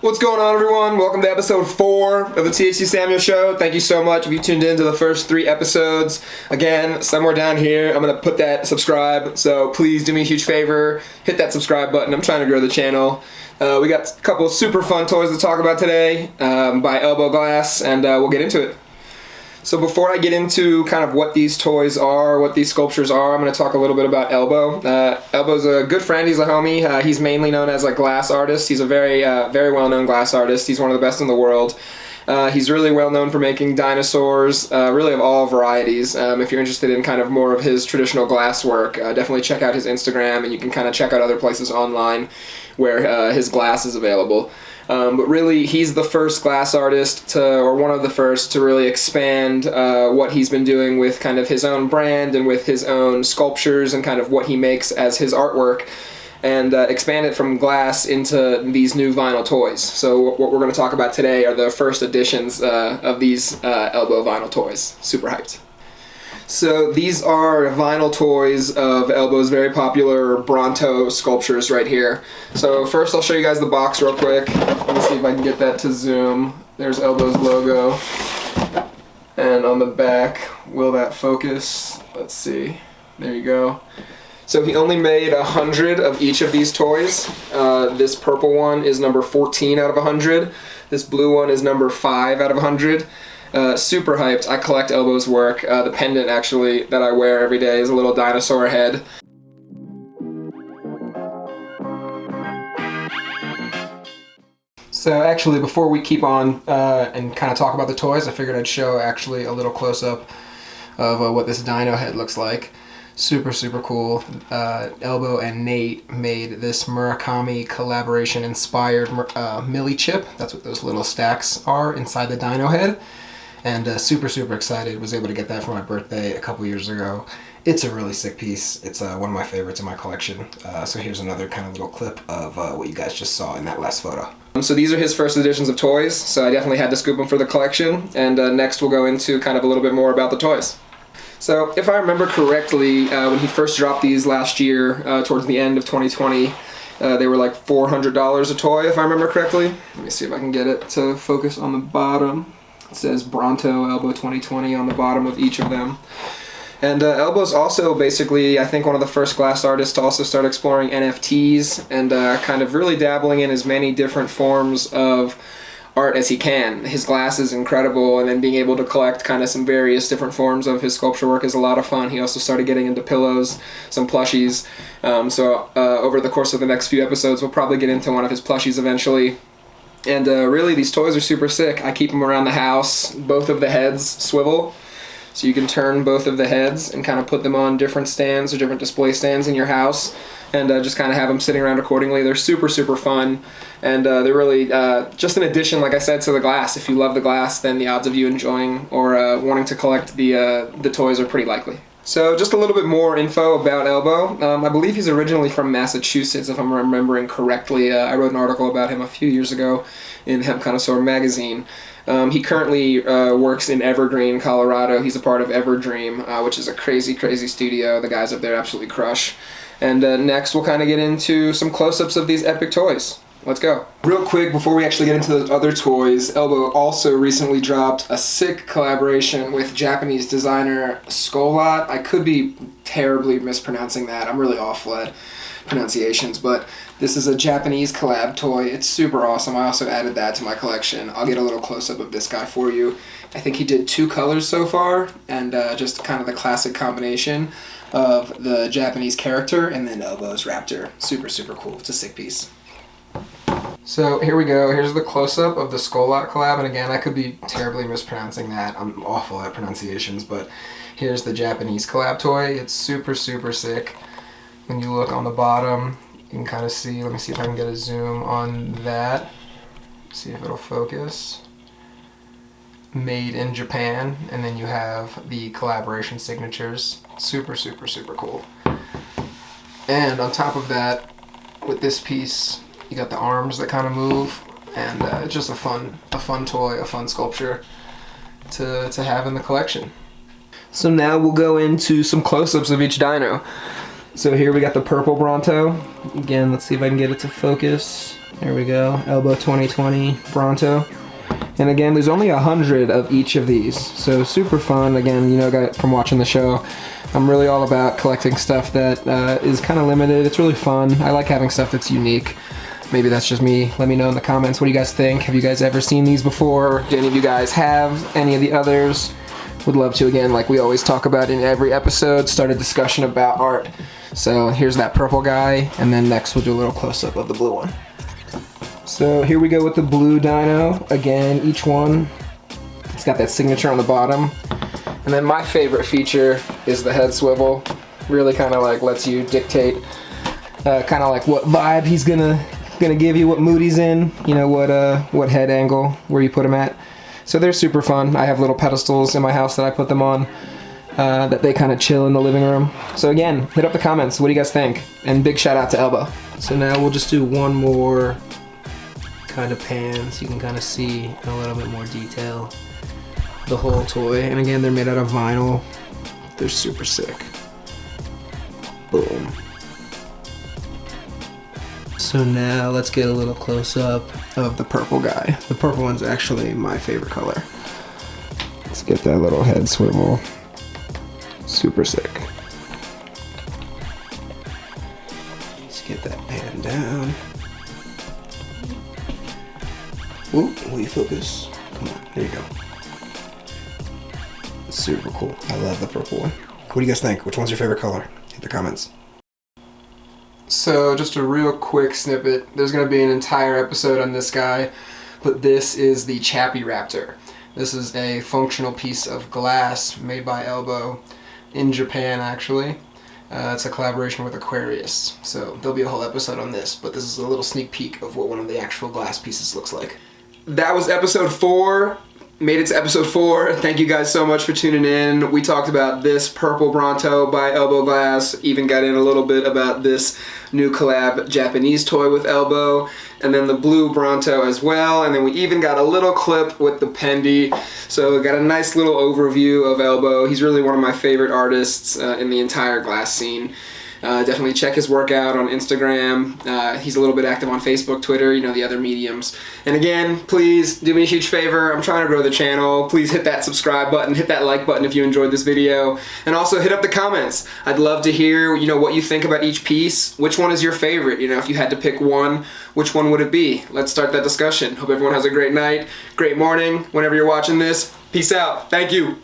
What's going on, everyone? Welcome to episode 4 of the THC Samuel Show. Thank you so much if you tuned in to the first 3 episodes. Again, somewhere down here, I'm going to put that subscribe, so please do me a huge favor. Hit that subscribe button. I'm trying to grow the channel. We got a couple super fun toys to talk about today by Elbo Glass, and we'll get into it. So before I get into kind of what these toys are, what these sculptures are, I'm going to talk a little bit about Elbo. Elbo's a good friend. He's a homie. He's mainly known as a glass artist. He's a very well-known glass artist. He's one of the best in the world. He's really well known for making dinosaurs, really of all varieties. If you're interested in kind of more of his traditional glass work, definitely check out his Instagram, and you can kind of check out other places online where his glass is available. But really, he's the first glass artist or one of the first to really expand what he's been doing with kind of his own brand and with his own sculptures and kind of what he makes as his artwork, and expand it from glass into these new vinyl toys. So what we're going to talk about today are the first editions of these Elbo vinyl toys. Super hyped. So these are vinyl toys of Elbo's very popular Bronto sculptures right here. So first I'll show you guys the box real quick. Let me see if I can get that to zoom. There's Elbo's logo. And on the back, will that focus? Let's see. There you go. So he only made 100 of each of these toys. This purple one is number 14 out of 100. This blue one is number 5 out of 100. Super hyped. I collect Elbo's work. The pendant, actually, that I wear every day is a little dinosaur head. So actually, before we keep on and kind of talk about the toys, I figured I'd show actually a little close-up of what this dino head looks like. Super cool. Elbo and Nate made this Murakami collaboration inspired Millie chip. That's what those little stacks are inside the dino head. And super excited. Was able to get that for my birthday a couple years ago. It's a really sick piece. It's one of my favorites in my collection. So here's another kind of little clip of what you guys just saw in that last photo. So these are his first editions of toys, so I definitely had to scoop them for the collection. And next we'll go into kind of a little bit more about the toys. So if I remember correctly, when he first dropped these last year, towards the end of 2020, they were like $400 a toy, if I remember correctly. Let me see if I can get it to focus on the bottom. It says Bronto Elbo 2020 on the bottom of each of them. And Elbo's also basically, I think, one of the first glass artists to also start exploring NFTs and kind of really dabbling in as many different forms of art as he can. His glass is incredible, and then being able to collect kind of some various different forms of his sculpture work is a lot of fun. He also started getting into pillows, some plushies. So over the course of the next few episodes, we'll probably get into one of his plushies eventually. And really, these toys are super sick. I keep them around the house. Both of the heads swivel, so you can turn both of the heads and kind of put them on different stands or different display stands in your house, and just kind of have them sitting around accordingly. They're super fun, and they're really just an addition, like I said, to the glass. If you love the glass, then the odds of you enjoying or wanting to collect the toys are pretty likely. So just a little bit more info about Elbo. I believe he's originally from Massachusetts, if I'm remembering correctly. I wrote an article about him a few years ago in Hemp Connoisseur magazine. He currently works in Evergreen, Colorado. He's a part of Everdream, which is a crazy studio. The guys up there absolutely crush. And next we'll kind of get into some close-ups of these epic toys. Let's go. Real quick, before we actually get into the other toys, Elbo also recently dropped a sick collaboration with Japanese designer Skulllock. I could be terribly mispronouncing that. I'm really awful at pronunciations, but this is a Japanese collab toy. It's super awesome. I also added that to my collection. I'll get a little close-up of this guy for you. I think he did 2 colors so far, and just kind of the classic combination of the Japanese character and then Elbo's raptor. Super cool. It's a sick piece. So here we go. Here's the close-up of the Skulllock collab, and again, I could be terribly mispronouncing that. I'm awful at pronunciations, but here's the Japanese collab toy. It's super sick. When you look on the bottom, you can kind of see, let me see if I can get a zoom on that. See if it'll focus. Made in Japan, and then you have the collaboration signatures. Super cool. And on top of that, with this piece, you got the arms that kind of move, and it's just a fun toy, a fun sculpture to have in the collection. So now we'll go into some close-ups of each dino. So here we got the Purple Bronto. Again, let's see if I can get it to focus. There we go, Elbo 2020 Bronto. And again, there's only 100 of each of these, so super fun. Again, you know, from watching the show, I'm really all about collecting stuff that is kind of limited. It's really fun. I like having stuff that's unique. Maybe that's just me. Let me know in the comments. What do you guys think? Have you guys ever seen these before? Do any of you guys have any of the others? Would love to, again, like we always talk about in every episode, start a discussion about art. So here's that purple guy, and then next we'll do a little close-up of the blue one. So here we go with the blue dino. Again, each one, it's got that signature on the bottom. And then my favorite feature is the head swivel. Really kind of like lets you dictate kind of like what vibe he's gonna give you, what mood he's in, you know, what head angle, where you put him at. So they're super fun. I have little pedestals in my house that I put them on, that they kind of chill in the living room. So again, hit up the comments. What do you guys think? And big shout out to Elbo. So now we'll just do one more kind of pan so you can kind of see in a little bit more detail the whole toy. And again, they're made out of vinyl. They're super sick. Boom. So now let's get a little close up of the purple guy. The purple one's actually my favorite color. Let's get that little head swivel. Super sick. Let's get that pan down. Ooh, will you focus? Come on, there you go. Super cool. I love the purple one. What do you guys think? Which one's your favorite color? Hit the comments. So just a real quick snippet. There's going to be an entire episode on this guy, but this is the Chappie Raptor. This is a functional piece of glass made by Elbo in Japan, actually. It's a collaboration with Aquarius, so there'll be a whole episode on this, but this is a little sneak peek of what one of the actual glass pieces looks like. That was episode 4. Made it to episode 4. Thank you guys so much for tuning in. We talked about this Purple Bronto by Elbo Glass. Even got in a little bit about this new collab Japanese toy with Elbo. And then the Blue Bronto as well. And then we even got a little clip with the Pendy. So we got a nice little overview of Elbo. He's really one of my favorite artists in the entire glass scene. Definitely check his work out on Instagram. He's a little bit active on Facebook, Twitter, you know, the other mediums. And again, please do me a huge favor. I'm trying to grow the channel. Please hit that subscribe button, hit that like button if you enjoyed this video, and also hit up the comments. I'd love to hear, you know, what you think about each piece. Which one is your favorite? You know, if you had to pick one, which one would it be? Let's start that discussion. Hope everyone has a great night, great morning, whenever you're watching this. Peace out. Thank you.